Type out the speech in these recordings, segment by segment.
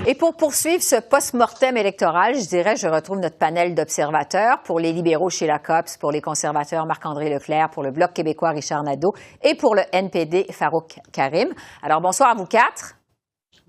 Et pour poursuivre ce post-mortem électoral, je retrouve notre panel d'observateurs pour les libéraux Sheila Copps, pour les conservateurs Marc-André Leclerc, pour le Bloc québécois Richard Nadeau et pour le NPD Farouk Karim. Alors, bonsoir à vous quatre.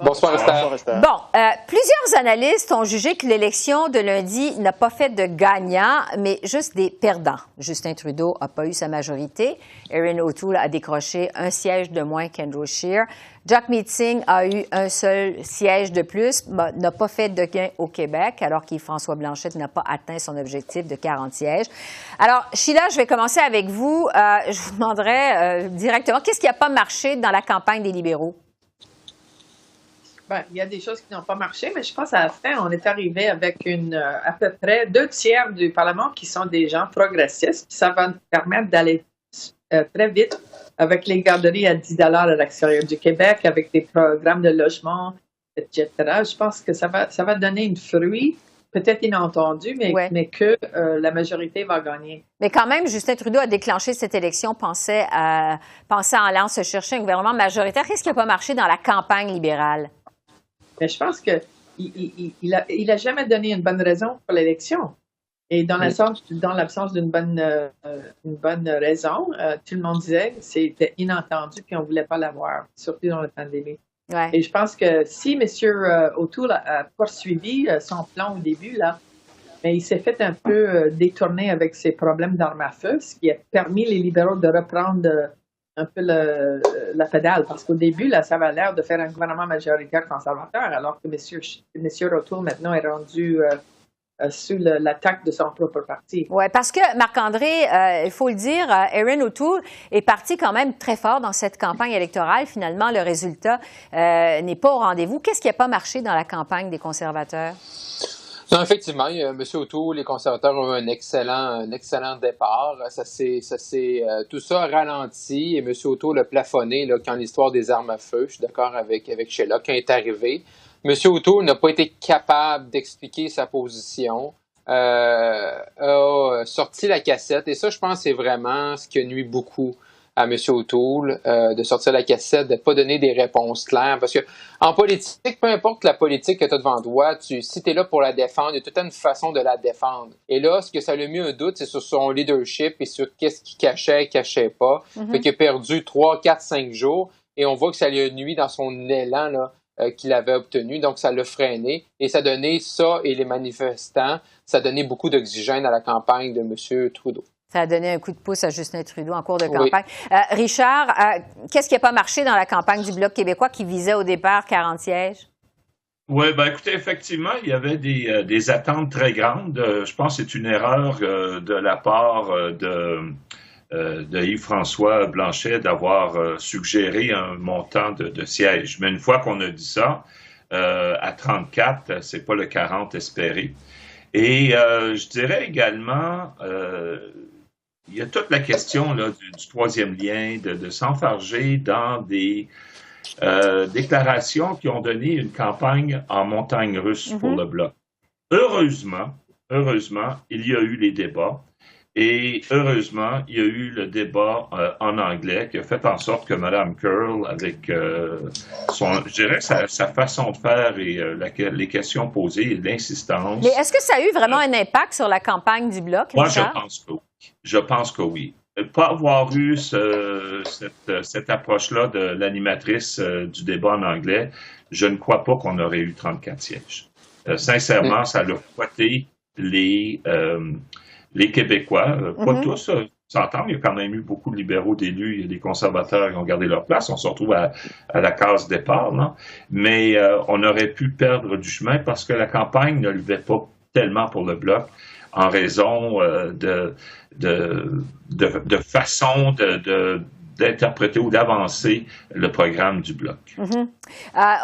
Bonsoir, Esther. Bon, plusieurs analystes ont jugé que l'élection de lundi n'a pas fait de gagnants, mais juste des perdants. Justin Trudeau n'a pas eu sa majorité. Erin O'Toole a décroché un siège de moins qu'Andrew Scheer. Jagmeet Singh a eu un seul siège de plus, mais n'a pas fait de gain au Québec, alors qu'Yves-François Blanchet n'a pas atteint son objectif de 40 sièges. Alors, Sheila, je vais commencer avec vous. Je vous demanderai directement, qu'est-ce qui n'a pas marché dans la campagne des libéraux? Ben, il y a des choses qui n'ont pas marché, mais je pense à la fin, on est arrivé avec à peu près 2/3 du Parlement qui sont des gens progressistes. Ça va nous permettre d'aller très vite avec les garderies à 10 $ à l'extérieur du Québec, avec des programmes de logement, etc. Je pense que ça va donner une fruit, peut-être inentendu, mais que la majorité va gagner. Mais quand même, Justin Trudeau a déclenché cette élection, pensant en allant se chercher un gouvernement majoritaire. Qu'est-ce qui n'a pas marché dans la campagne libérale? Mais je pense qu'il a jamais donné une bonne raison pour l'élection. Et dans l'absence d'une bonne raison, tout le monde disait que c'était inentendu puis on ne voulait pas l'avoir, surtout dans la pandémie. Ouais. Et je pense que si M. O'Toole a poursuivi son plan au début, là, mais il s'est fait un peu détourner avec ses problèmes d'armes à feu, ce qui a permis les libéraux de reprendre un peu la pédale, parce qu'au début, là, ça avait l'air de faire un gouvernement majoritaire conservateur, alors que M. O'Toole, maintenant, est rendu sous l'attaque de son propre parti. Oui, parce que, Marc-André, il faut le dire, Erin O'Toole est parti quand même très fort dans cette campagne électorale. Finalement, le résultat n'est pas au rendez-vous. Qu'est-ce qui n'a pas marché dans la campagne des conservateurs? Non, effectivement, M. O'Toole, les conservateurs ont eu un excellent départ. Tout ça a ralenti et M. O'Toole a plafonné là, quand l'histoire des armes à feu. Je suis d'accord avec Sheila, quand il est arrivé. M. O'Toole n'a pas été capable d'expliquer sa position, a sorti la cassette. Et ça, je pense, c'est vraiment ce qui a nuit beaucoup à M. O'Toole, de sortir la cassette, de ne pas donner des réponses claires. Parce que en politique, peu importe la politique que tu as devant toi, si tu es là pour la défendre, il y a toute une façon de la défendre. Et là, ce que ça a mis un doute, c'est sur son leadership et sur qu'est-ce qu'il cachait pas. Fait qu'il a perdu 3, 4, 5 jours et on voit que ça lui a nuit dans son élan là, qu'il avait obtenu. Donc, ça l'a freiné et ça a donné ça et les manifestants, ça a donné beaucoup d'oxygène à la campagne de M. Trudeau. Ça a donné un coup de pouce à Justin Trudeau en cours de campagne. Oui. Richard, qu'est-ce qui n'a pas marché dans la campagne du Bloc québécois qui visait au départ 40 sièges? Oui, écoutez, effectivement, il y avait des attentes très grandes. Je pense que c'est une erreur de la part de Yves-François Blanchet d'avoir suggéré un montant de sièges. Mais une fois qu'on a dit ça, à 34, c'est pas le 40 espéré. Et je dirais également, il y a toute la question là, du troisième lien, de s'enfarger dans des déclarations qui ont donné une campagne en montagne russe pour le Bloc. Heureusement, il y a eu les débats. Et heureusement, il y a eu le débat en anglais qui a fait en sorte que Mme Curl, avec je dirais sa façon de faire et les questions posées et l'insistance. Mais est-ce que ça a eu vraiment un impact sur la campagne du Bloc? Moi, je pense que oui. Je pense que oui. Pas avoir eu cette approche-là de l'animatrice du débat en anglais, je ne crois pas qu'on aurait eu 34 sièges. Sincèrement, ça a fouetté les Québécois, pas tous, s'entend, il y a quand même eu beaucoup de libéraux d'élus, il y a des conservateurs qui ont gardé leur place, on se retrouve à la case départ, là. Mais on aurait pu perdre du chemin parce que la campagne ne levait pas tellement pour le Bloc en raison de façon d'interpréter ou d'avancer le programme du Bloc.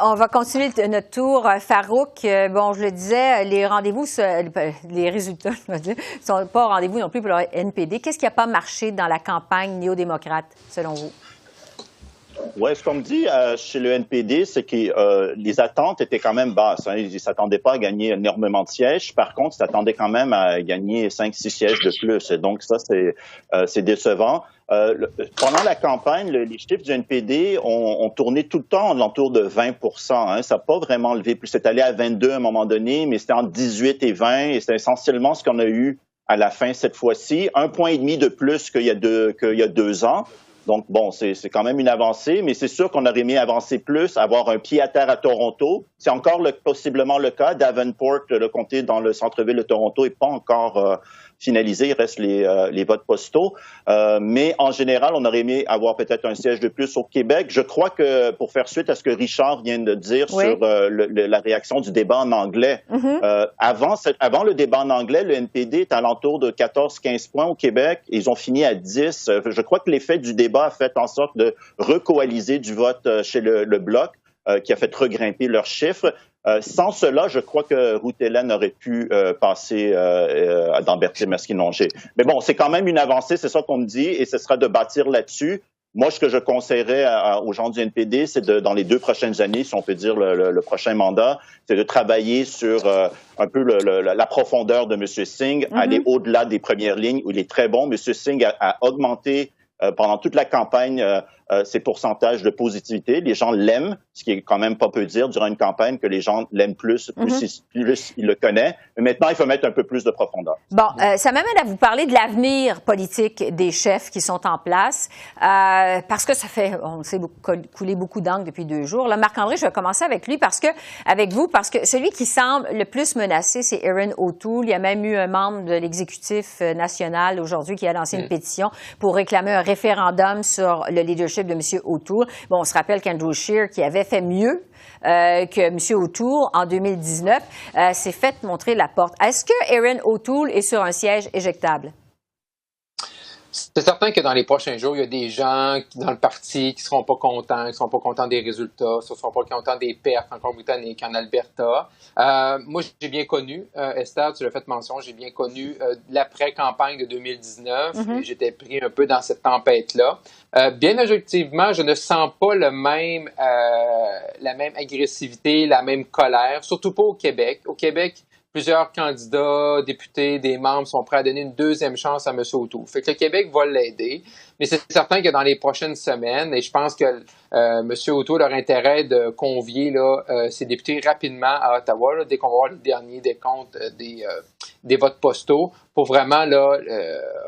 On va continuer notre tour. Farouk, bon, je le disais, les résultats, je veux dire, sont pas au rendez-vous non plus pour le NPD. Qu'est-ce qui n'a pas marché dans la campagne néo-démocrate, selon vous? Oui, ce qu'on me dit chez le NPD, c'est que les attentes étaient quand même basses. Hein. Ils ne s'attendaient pas à gagner énormément de sièges. Par contre, ils s'attendaient quand même à gagner 5-6 sièges de plus. Et donc, ça, c'est décevant. Pendant la campagne, les chiffres du NPD ont tourné tout le temps en l'entour de 20 hein. Ça n'a pas vraiment levé plus. C'est allé à 22 à un moment donné, mais c'était entre 18 et 20 et c'est essentiellement ce qu'on a eu à la fin cette fois-ci. 1,5 point de plus qu'il y a 2 ans. Donc, bon, c'est quand même une avancée, mais c'est sûr qu'on aurait aimé avancer plus, avoir un pied à terre à Toronto. C'est encore possiblement le cas. Davenport, le comté dans le centre-ville de Toronto, n'est pas encore finalisé. Il reste les votes postaux. Mais en général, on aurait aimé avoir peut-être un siège de plus au Québec. Je crois que, pour faire suite à ce que Richard vient de dire sur la réaction du débat en anglais, avant le débat en anglais, le NPD est à l'entour de 14-15 points au Québec. Et ils ont fini à 10. Je crois que l'effet du débat a fait en sorte de recoaliser du vote chez le Bloc, qui a fait regrimper leurs chiffres. Sans cela, je crois que Routh-Hélène aurait pu passer dans Berthier-Masquinongé. Mais bon, c'est quand même une avancée, c'est ça qu'on me dit, et ce sera de bâtir là-dessus. Moi, ce que je conseillerais aux gens du NPD, c'est dans les 2 prochaines années, si on peut dire le prochain mandat, c'est de travailler sur un peu la profondeur de M. Singh, aller au-delà des premières lignes où il est très bon. M. Singh a augmenté pendant toute la campagne ses pourcentages de positivité. Les gens l'aiment, ce qui est quand même pas peu dire durant une campagne que les gens l'aiment plus il le connaît. Mais maintenant, il faut mettre un peu plus de profondeur. Bon, ça m'amène à vous parler de l'avenir politique des chefs qui sont en place, parce que on s'est coulé beaucoup d'encre depuis 2 jours. Là, Marc-André, je vais commencer avec vous, parce que celui qui semble le plus menacé, c'est Erin O'Toole. Il y a même eu un membre de l'exécutif national aujourd'hui qui a lancé une pétition pour réclamer un référendum sur le leadership de M. O'Toole. Bon, on se rappelle qu'Andrew Scheer, qui avait fait mieux que M. O'Toole en 2019, s'est fait montrer la porte. Est-ce que Erin O'Toole est sur un siège éjectable? C'est certain que dans les prochains jours, il y a des gens dans le parti qui ne seront pas contents, qui ne seront pas contents des résultats, qui ne seront pas contents des pertes en Colombie-Britannique, en Alberta. Moi, j'ai bien connu, Esther, tu l'as fait mention, j'ai bien connu l'après-campagne de 2019. Et j'étais pris un peu dans cette tempête-là. Bien objectivement, je ne sens pas la même agressivité, la même colère, surtout pas au Québec. Au Québec, plusieurs candidats, députés, des membres sont prêts à donner une 2e chance à M. O'Toole. Fait que le Québec va l'aider, mais c'est certain que dans les prochaines semaines, et je pense que M. O'Toole a intérêt de convier ses députés rapidement à Ottawa, dès qu'on va voir le dernier décompte des votes postaux, pour vraiment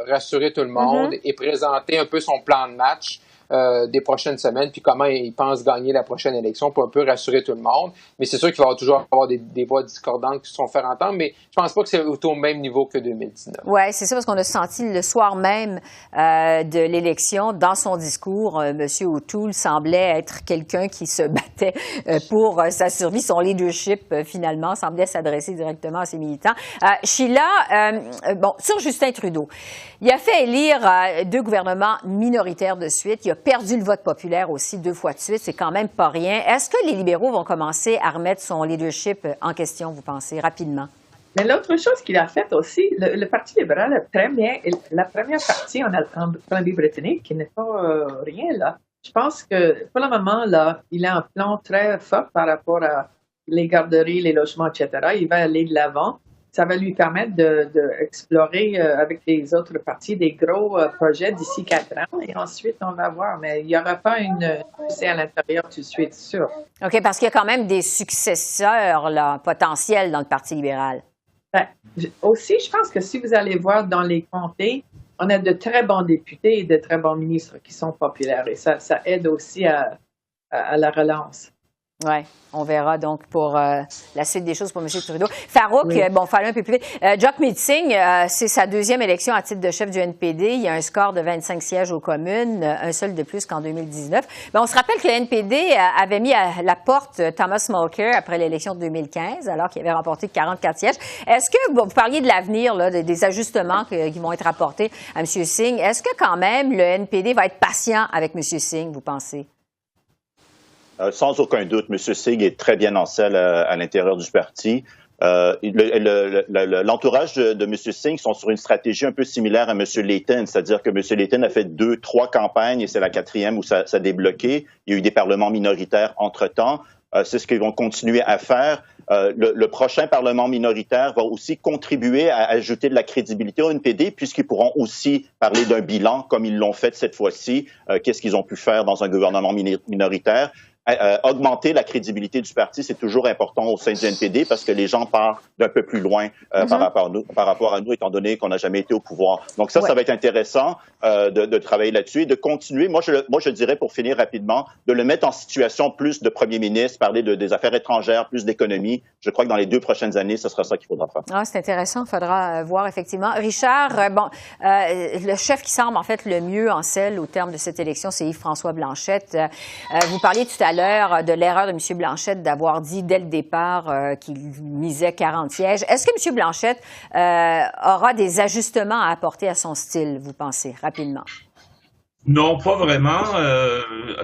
rassurer tout le monde et présenter un peu son plan de match des prochaines semaines, puis comment il pense gagner la prochaine élection pour un peu rassurer tout le monde. Mais c'est sûr qu'il va toujours avoir des voix discordantes qui se sont fait entendre, mais je pense pas que c'est au même niveau que 2019. Oui, c'est ça, parce qu'on a senti le soir même de l'élection, dans son discours, M. O'Toole semblait être quelqu'un qui se battait pour sa survie, son leadership, finalement, semblait s'adresser directement à ses militants. Sheila, sur Justin Trudeau, il a fait élire 2 gouvernements minoritaires de suite. Il a perdu le vote populaire aussi 2 fois de suite. C'est quand même pas rien. Est-ce que les libéraux vont commencer à remettre son leadership en question, vous pensez, rapidement? Mais l'autre chose qu'il a fait aussi, le Parti libéral la première partie en Colombie-Britannique, qui n'est pas rien là. Je pense que pour le moment, là, il a un plan très fort par rapport à les garderies, les logements, etc. Il va aller de l'avant. Ça va lui permettre d'explorer avec les autres partis des gros projets d'ici 4 ans. Et ensuite, on va voir. Mais il n'y aura pas une poussée à l'intérieur tout de suite, sûr. OK, parce qu'il y a quand même des successeurs potentiels dans le Parti libéral. Aussi, je pense que si vous allez voir dans les comtés, on a de très bons députés et de très bons ministres qui sont populaires. Et ça aide aussi à la relance. Oui, on verra donc pour la suite des choses pour M. Trudeau. Farouk, fallait un peu plus vite. Jagmeet Singh, c'est sa 2e élection à titre de chef du NPD. Il y a un score de 25 sièges aux communes, un seul de plus qu'en 2019. Mais on se rappelle que le NPD avait mis à la porte Thomas Mulcair après l'élection de 2015, alors qu'il avait remporté 44 sièges. Est-ce que, vous parliez de l'avenir, des ajustements qui vont être apportés à M. Singh, est-ce que quand même le NPD va être patient avec M. Singh, vous pensez? Sans aucun doute, M. Singh est très bien en selle à l'intérieur du parti. L'entourage de M. Singh sont sur une stratégie un peu similaire à M. Layton, c'est-à-dire que M. Layton a fait 2-3 campagnes et c'est la 4e où ça a débloqué. Il y a eu des parlements minoritaires entre-temps. C'est ce qu'ils vont continuer à faire. le prochain Parlement minoritaire va aussi contribuer à ajouter de la crédibilité au NPD, puisqu'ils pourront aussi parler d'un bilan, comme ils l'ont fait cette fois-ci. Qu'est-ce qu'ils ont pu faire dans un gouvernement minoritaire? Augmenter la crédibilité du parti, c'est toujours important au sein du NPD parce que les gens partent d'un peu plus loin par rapport à nous, étant donné qu'on n'a jamais été au pouvoir. Donc ça va être intéressant de travailler là-dessus et de continuer. Moi, je dirais, pour finir rapidement, de le mettre en situation plus de premier ministre, parler des affaires étrangères, plus d'économie. Je crois que dans les 2 prochaines années, ce sera ça qu'il faudra faire. Ah, c'est intéressant. Il faudra voir, effectivement. Richard, le chef qui semble, en fait, le mieux en selle au terme de cette élection, c'est Yves-François Blanchette. Vous parliez tout à l'heure de l'erreur de M. Blanchette d'avoir dit dès le départ qu'il misait 40 sièges. Est-ce que M. Blanchette aura des ajustements à apporter à son style, vous pensez, rapidement? Non, pas vraiment.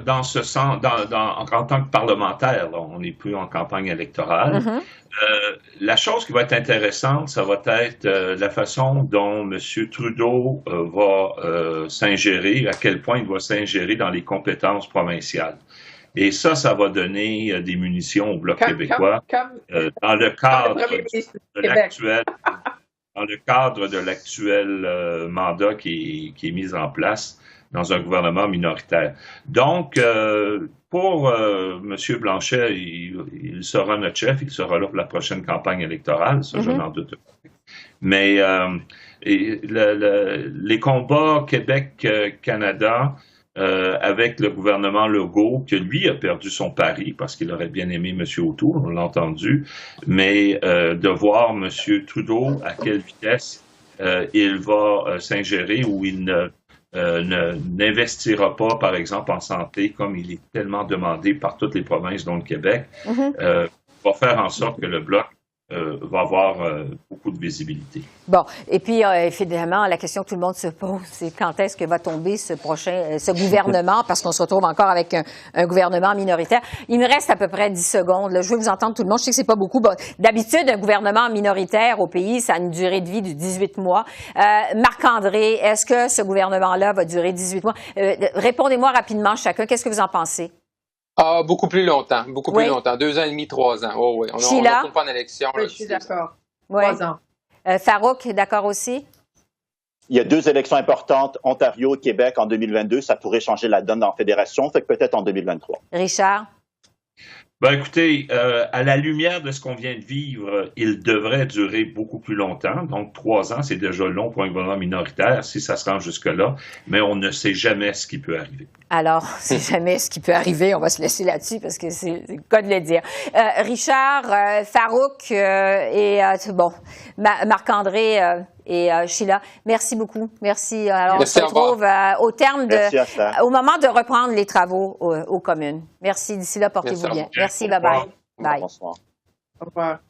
Dans ce sens, en tant que parlementaire, là, on n'est plus en campagne électorale. La chose qui va être intéressante, ça va être la façon dont M. Trudeau va s'ingérer, à quel point il va s'ingérer dans les compétences provinciales. Et ça va donner des munitions au Bloc québécois dans le cadre de l'actuel mandat qui est mis en place dans un gouvernement minoritaire. Donc, pour M. Blanchet, il sera notre chef, il sera là pour la prochaine campagne électorale, ça je n'en doute pas. Mais les combats Québec-Canada, avec le gouvernement Legault, que lui a perdu son pari parce qu'il aurait bien aimé M. O'Toole, on l'a entendu, mais de voir M. Trudeau à quelle vitesse il va s'ingérer ou il n'investira pas, par exemple, en santé, comme il est tellement demandé par toutes les provinces, dont le Québec, va faire en sorte que le Bloc va avoir beaucoup de visibilité. Bon, et puis évidemment, la question que tout le monde se pose, c'est quand est-ce que va tomber ce gouvernement, parce qu'on se retrouve encore avec un gouvernement minoritaire. Il me reste à peu près 10 secondes. Là. Je veux vous entendre tout le monde. Je sais que c'est pas beaucoup. Bon, d'habitude, un gouvernement minoritaire au pays, ça a une durée de vie de 18 mois. Marc-André, est-ce que ce gouvernement-là va durer 18 mois? Répondez-moi rapidement chacun. Qu'est-ce que vous en pensez? Ah, beaucoup plus longtemps, plus longtemps. 2 ans et demi, 3 ans. Oh oui, on ne retourne pas en élection. Oui, je suis d'accord. Oui. 3 ans. Farouk, d'accord aussi? Il y a 2 élections importantes, Ontario et Québec en 2022. Ça pourrait changer la donne en fédération, fait que peut-être en 2023. Richard? Ben écoutez, à la lumière de ce qu'on vient de vivre, il devrait durer beaucoup plus longtemps. Donc, 3 ans, c'est déjà long pour un gouvernement minoritaire, si ça se rend jusque-là. Mais on ne sait jamais ce qui peut arriver. Alors, c'est jamais ce qui peut arriver. On va se laisser là-dessus parce que c'est le cas de le dire. Richard, Farouk et Marc-André et Sheila, merci beaucoup. Merci. Alors, on se retrouve au moment de reprendre les travaux aux communes. Merci. D'ici là, portez-vous bien. Merci. Bye-bye. Bye. Bonsoir. Au revoir.